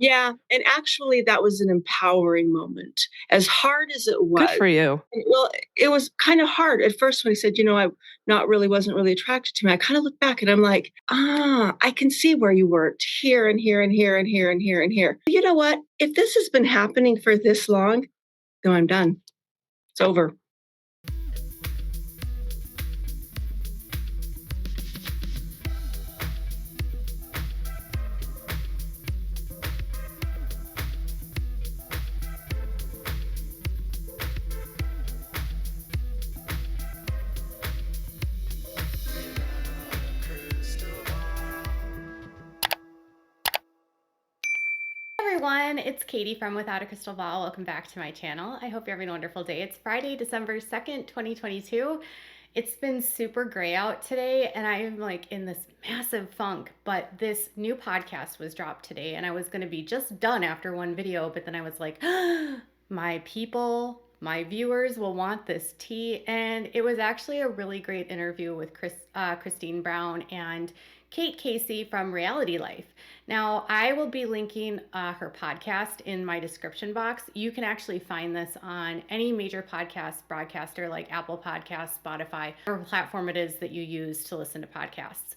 Yeah, and actually that was an empowering moment. As hard as it Good was, for you. well, it was kind of hard at first when he said, I not really wasn't really attracted to me. I kind of look back and I'm like, I can see where you worked here and here and here and here and here and here. You know what? If this has been happening for this long, then I'm done. It's over. Everyone, it's Katie from Without a Crystal Ball. Welcome back to my channel. I hope you're having a wonderful day. It's Friday, December 2nd, 2022. It's been super gray out today and I am like in this massive funk, but this new podcast was dropped today and I was going to be just done after one video, but then I was like, my people, my viewers will want this tea. And it was actually a really great interview with Christine Brown and Kate Casey from Reality Life. Now, I will be linking her podcast in my description box. You can actually find this on any major podcast broadcaster like Apple Podcasts, Spotify, or platform it is that you use to listen to podcasts.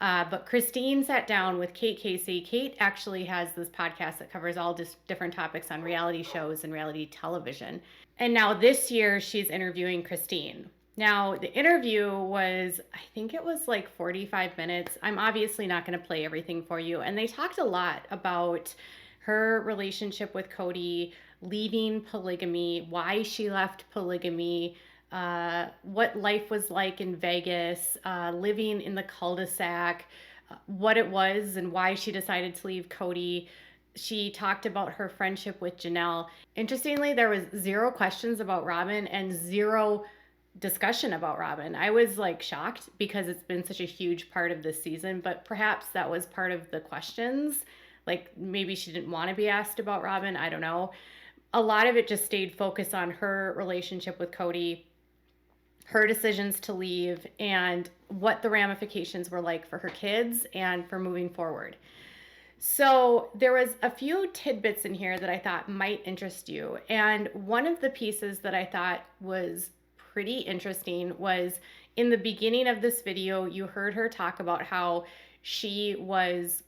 But Christine sat down with Kate Casey. Kate actually has this podcast that covers all different topics on reality shows and reality television. And now this year she's interviewing Christine. Now, the interview was, I think it was like 45 minutes. I'm obviously not going to play everything for you. And they talked a lot about her relationship with Cody, leaving polygamy, why she left polygamy, what life was like in Vegas, living in the cul-de-sac, what it was and why she decided to leave Cody. She talked about her friendship with Janelle. Interestingly, there was 0 questions about Robin and 0 discussion about Robin. I was like shocked because it's been such a huge part of this season, but perhaps that was part of the questions. Like maybe she didn't want to be asked about Robin. I don't know. A lot of it just stayed focused on her relationship with Cody, her decisions to leave, and what the ramifications were like for her kids and for moving forward. So there was a few tidbits in here that I thought might interest you. And one of the pieces that I thought was pretty interesting was in the beginning of this video, you heard her talk about how she was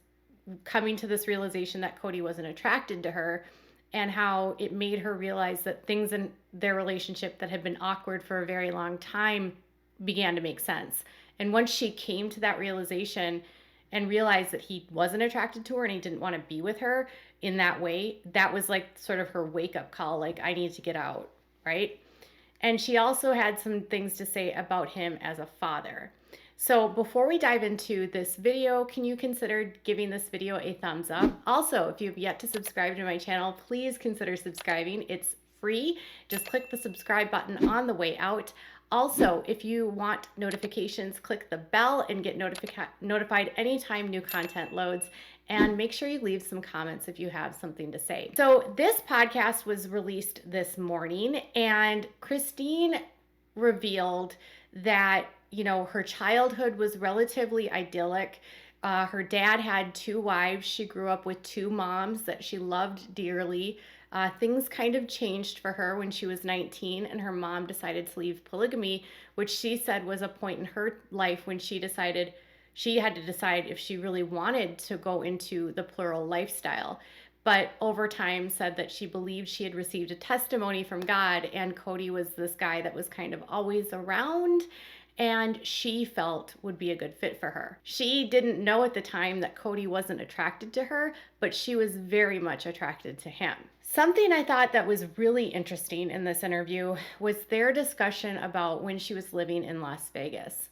coming to this realization that Cody wasn't attracted to her and how it made her realize that things in their relationship that had been awkward for a very long time began to make sense. And once she came to that realization and realized that he wasn't attracted to her and he didn't want to be with her in that way, that was like sort of her wake up call, like, I need to get out, right? And she also had some things to say about him as a father. So before we dive into this video, can you consider giving this video a thumbs up? Also, if you've yet to subscribe to my channel, please consider subscribing. It's free. Just click the subscribe button on the way out. Also, if you want notifications, click the bell and get notified anytime new content loads. And make sure you leave some comments if you have something to say. So this podcast was released this morning, and Christine revealed that, her childhood was relatively idyllic. Her dad had 2 wives. She grew up with 2 moms that she loved dearly. Things kind of changed for her when she was 19 and her mom decided to leave polygamy, which she said was a point in her life when she decided she had to decide if she really wanted to go into the plural lifestyle. But over time said that she believed she had received a testimony from God and Cody was this guy that was kind of always around and she felt would be a good fit for her. She didn't know at the time that Cody wasn't attracted to her, but she was very much attracted to him. Something I thought that was really interesting in this interview was their discussion about when she was living in Las Vegas.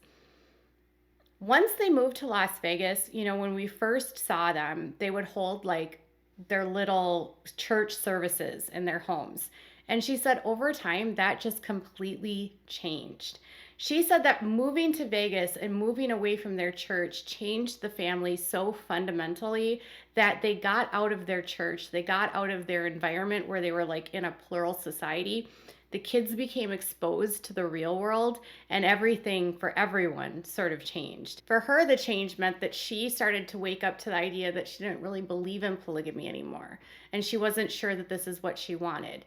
Once they moved to Las Vegas, when we first saw them, they would hold like their little church services in their homes. And she said over time that just completely changed. She said that moving to Vegas and moving away from their church changed the family so fundamentally that they got out of their church, they got out of their environment where they were like in a plural society. The kids became exposed to the real world, and everything for everyone sort of changed. For her, the change meant that she started to wake up to the idea that she didn't really believe in polygamy anymore, and she wasn't sure that this is what she wanted.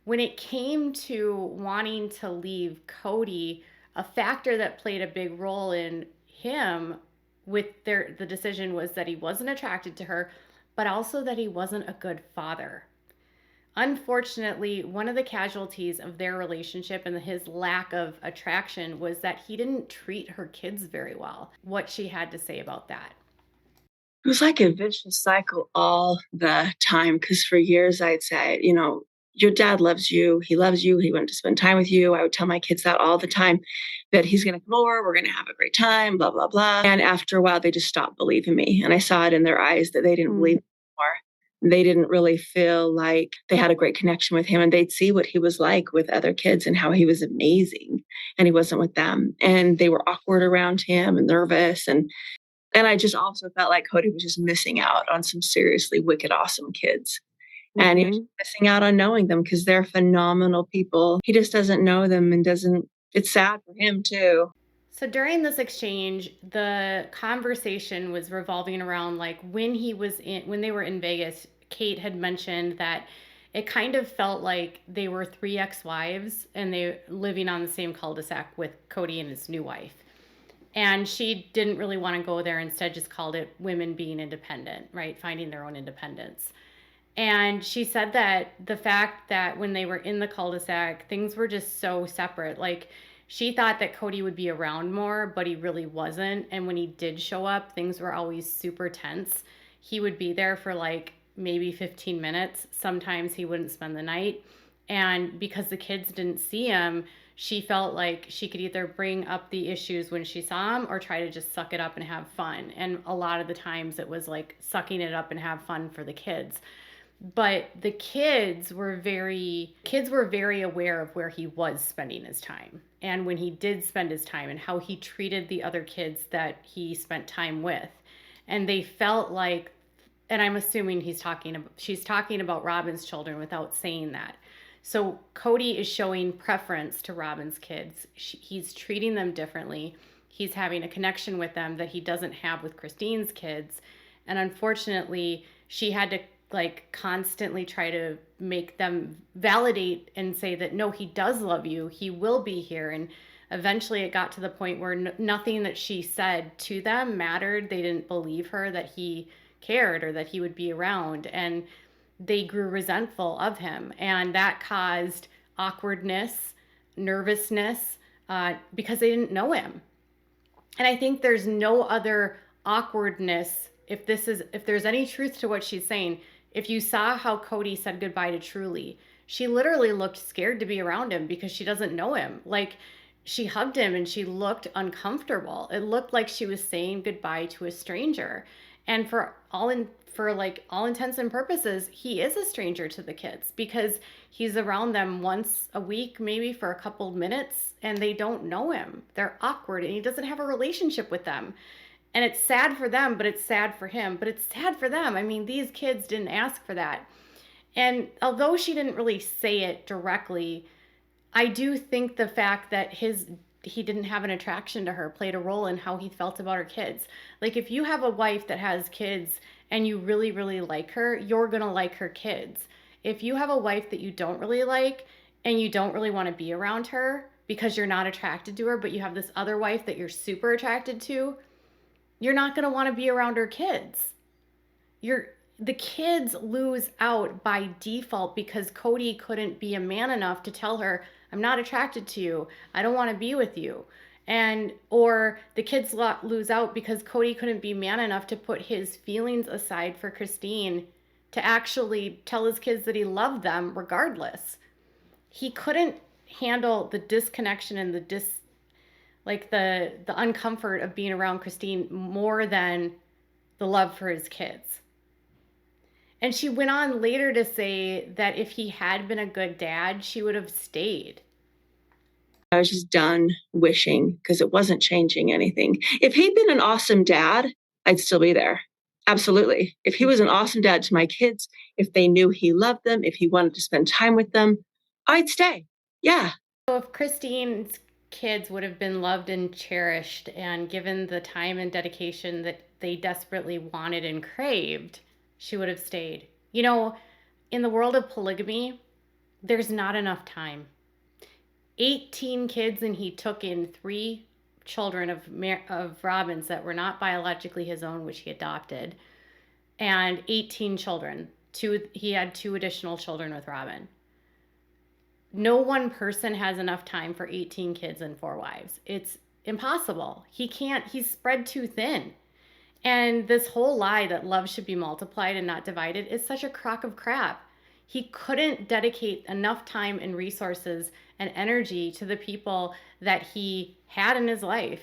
When it came to wanting to leave Cody, a factor that played a big role in him with the decision was that he wasn't attracted to her, but also that he wasn't a good father. Unfortunately, one of the casualties of their relationship and his lack of attraction was that he didn't treat her kids very well. What she had to say about that. It was like a vicious cycle all the time because for years I'd say, your dad loves you. He loves you. He wanted to spend time with you. I would tell my kids that all the time that he's going to come over. We're going to have a great time, blah, blah, blah. And after a while, they just stopped believing me. And I saw it in their eyes that they didn't believe me anymore. They didn't really feel like they had a great connection with him. And they'd see what he was like with other kids and how he was amazing. And he wasn't with them. And they were awkward around him and nervous. And I just also felt like Cody was just missing out on some seriously wicked, awesome kids. And he was Mm-hmm. missing out on knowing them because they're phenomenal people. He just doesn't know them and doesn't, it's sad for him too. So during this exchange, the conversation was revolving around like when they were in Vegas, Kate had mentioned that it kind of felt like they were three ex-wives and they living on the same cul-de-sac with Cody and his new wife. And she didn't really want to go there, instead just called it women being independent, right? Finding their own independence. And she said that the fact that when they were in the cul-de-sac, things were just so separate. Like she thought that Cody would be around more, but he really wasn't. And when he did show up, things were always super tense. He would be there for like maybe 15 minutes. Sometimes he wouldn't spend the night. And because the kids didn't see him, she felt like she could either bring up the issues when she saw him or try to just suck it up and have fun. And a lot of the times it was like sucking it up and have fun for the kids. But the kids were very aware of where he was spending his time and when he did spend his time and how he treated the other kids that he spent time with. And they felt like, and I'm assuming she's talking about Robin's children without saying that. So Cody is showing preference to Robin's kids. He's treating them differently. He's having a connection with them that he doesn't have with Christine's kids. And unfortunately, she had to like constantly try to make them validate and say that no, he does love you, he will be here. And eventually it got to the point where nothing that she said to them mattered. They didn't believe her that he cared or that he would be around, and they grew resentful of him, and that caused awkwardness, nervousness, because they didn't know him. And I think there's no other awkwardness, if there's any truth to what she's saying. If you saw how Cody said goodbye to Truly, she literally looked scared to be around him because she doesn't know him. Like she hugged him and she looked uncomfortable. It looked like she was saying goodbye to a stranger. And for all intents and purposes, he is a stranger to the kids because he's around them once a week, maybe for a couple of minutes, and they don't know him. They're awkward and he doesn't have a relationship with them. And it's sad for them, but it's sad for him, but it's sad for them. I mean, these kids didn't ask for that. And although she didn't really say it directly, I do think the fact that he didn't have an attraction to her played a role in how he felt about her kids. Like if you have a wife that has kids and you really, really like her, you're going to like her kids. If you have a wife that you don't really like and you don't really want to be around her because you're not attracted to her, but you have this other wife that you're super attracted to, you're not going to want to be around her kids. The kids lose out by default because Cody couldn't be a man enough to tell her, I'm not attracted to you, I don't want to be with you. Or the kids lose out because Cody couldn't be man enough to put his feelings aside for Christine, to actually tell his kids that he loved them regardless. He couldn't handle the disconnection and the uncomfort of being around Christine more than the love for his kids. And she went on later to say that if he had been a good dad, she would have stayed. I was just done wishing because it wasn't changing anything. If he'd been an awesome dad, I'd still be there. Absolutely. If he was an awesome dad to my kids, if they knew he loved them, if he wanted to spend time with them, I'd stay. Yeah. So if Christine's kids would have been loved and cherished and given the time and dedication that they desperately wanted and craved, she would have stayed. You know, in the world of polygamy, there's not enough time. 18 kids, and he took in 3 children of Robin's that were not biologically his own, which he adopted, and 18 children. He had 2 additional children with Robin. No one person has enough time for 18 kids and 4 wives. It's impossible. He's spread too thin. And this whole lie that love should be multiplied and not divided is such a crock of crap. He couldn't dedicate enough time and resources and energy to the people that he had in his life.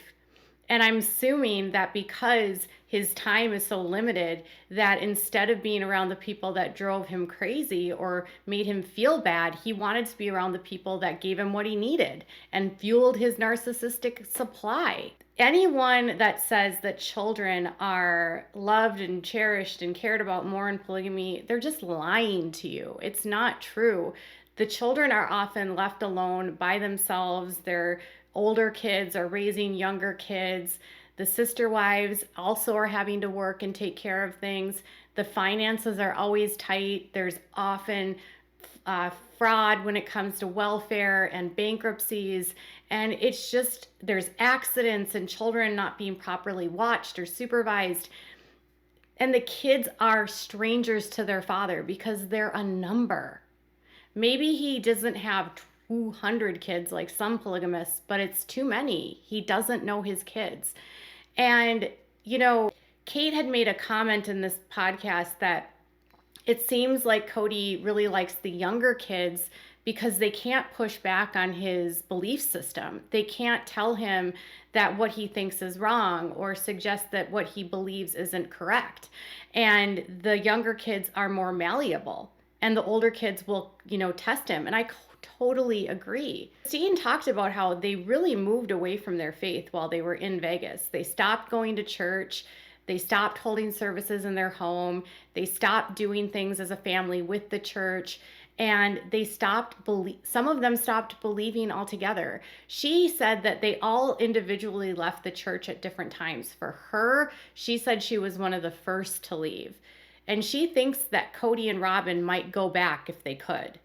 And I'm assuming that because his time is so limited, that instead of being around the people that drove him crazy or made him feel bad, he wanted to be around the people that gave him what he needed and fueled his narcissistic supply. Anyone that says that children are loved and cherished and cared about more in polygamy, they're just lying to you. It's not true. The children are often left alone by themselves. Their older kids are raising younger kids. The sister wives also are having to work and take care of things. The finances are always tight. There's often fraud when it comes to welfare and bankruptcies. And it's just, there's accidents and children not being properly watched or supervised. And the kids are strangers to their father because they're a number. Maybe he doesn't have 200 kids like some polygamists, but it's too many. He doesn't know his kids. And, you know, Kate had made a comment in this podcast that it seems like Cody really likes the younger kids because they can't push back on his belief system. They can't tell him that what he thinks is wrong or suggest that what he believes isn't correct. And the younger kids are more malleable, and the older kids will, test him. And I totally agree. Christine talked about how they really moved away from their faith while they were in Vegas. They stopped going to church. They stopped holding services in their home. They stopped doing things as a family with the church. And they some of them stopped believing altogether. She said that they all individually left the church at different times. For her, she said she was one of the first to leave. And she thinks that Cody and Robin might go back if they could.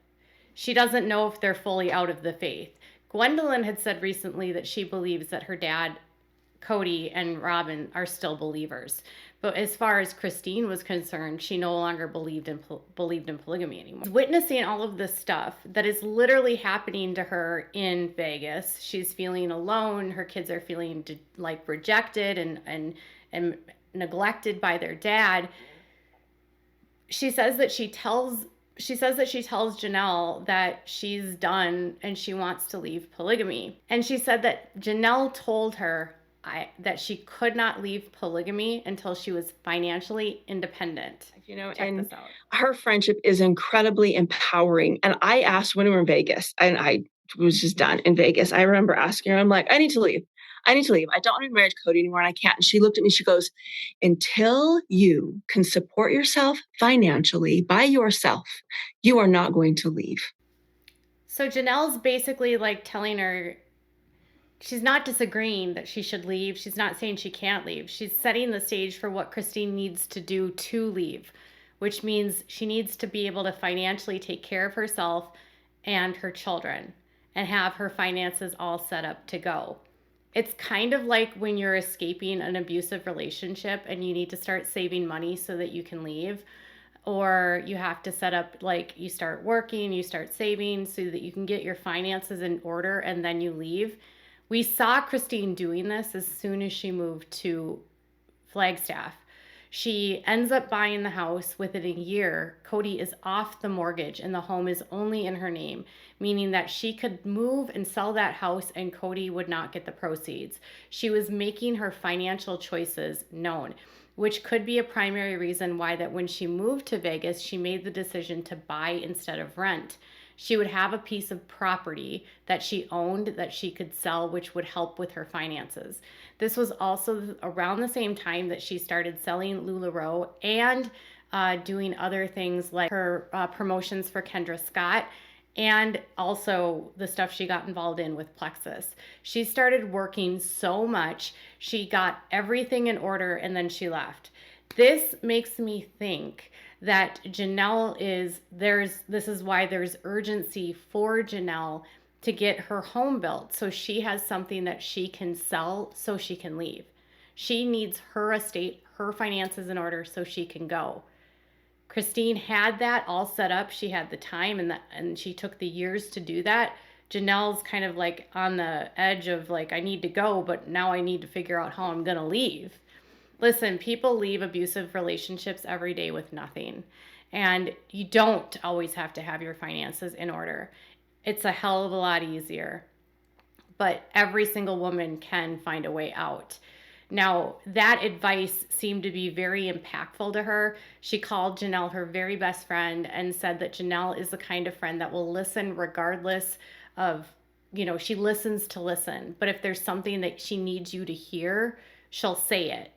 She doesn't know if they're fully out of the faith. Gwendolyn had said recently that she believes that her dad, Cody, and Robin are still believers. But as far as Christine was concerned, she no longer believed in polygamy anymore. Witnessing all of this stuff that is literally happening to her in Vegas. She's feeling alone. Her kids are feeling like rejected and neglected by their dad. She says that she tells Janelle that she's done and she wants to leave polygamy. And she said that Janelle told her that she could not leave polygamy until she was financially independent. Check and this out. Her friendship is incredibly empowering. And I asked when we were in Vegas, and I was just done in Vegas. I remember asking her, I'm like, I need to leave. I don't want to be married to Cody anymore, and I can't. And she looked at me, she goes, until you can support yourself financially by yourself, you are not going to leave. So Janelle's basically like telling her, she's not disagreeing that she should leave. She's not saying she can't leave. She's setting the stage for what Christine needs to do to leave, which means she needs to be able to financially take care of herself and her children and have her finances all set up to go. It's kind of like when you're escaping an abusive relationship and you need to start saving money so that you can leave. Or you have to set up, like, you start working, you start saving so that you can get your finances in order and then you leave. We saw Christine doing this as soon as she moved to Flagstaff. She ends up buying the house. Within a year, Cody is off the mortgage and the home is only in her name, meaning that she could move and sell that house and Cody would not get the proceeds. She was making her financial choices known, which could be a primary reason why that when she moved to Vegas, she made the decision to buy instead of rent. she would have a piece of property that she owned that she could sell, which would help with her finances. This was also around the same time that she started selling LuLaRoe and doing other things like her promotions for Kendra Scott, and also the stuff she got involved in with Plexus. She started working so much, she got everything in order, and then she left. This makes me think that Janelle this is why there's urgency for Janelle to get her home built, so she has something that she can sell so she can leave. She needs her estate, her finances in order so she can go. Christine had that all set up. She had the time and she took the years to do that. Janelle's kind of like on the edge of like, I need to go, but now I need to figure out how I'm going to leave. Listen, people leave abusive relationships every day with nothing. And you don't always have to have your finances in order. It's a hell of a lot easier. But every single woman can find a way out. Now, that advice seemed to be very impactful to her. She called Janelle her very best friend and said that Janelle is the kind of friend that will listen regardless of, she listens to listen. But if there's something that she needs you to hear, she'll say it.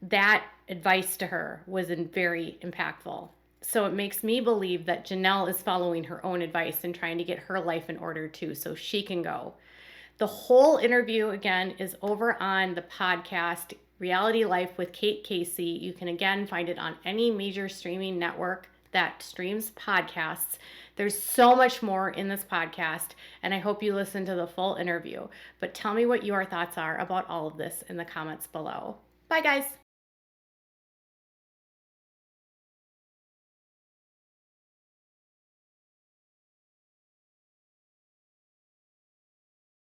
That advice to her was very impactful. So it makes me believe that Janelle is following her own advice and trying to get her life in order too, so she can go. The whole interview, again, is over on the podcast, Reality Life with Kate Casey. You can, again, find it on any major streaming network that streams podcasts. There's so much more in this podcast, and I hope you listen to the full interview. But tell me what your thoughts are about all of this in the comments below. Bye, guys.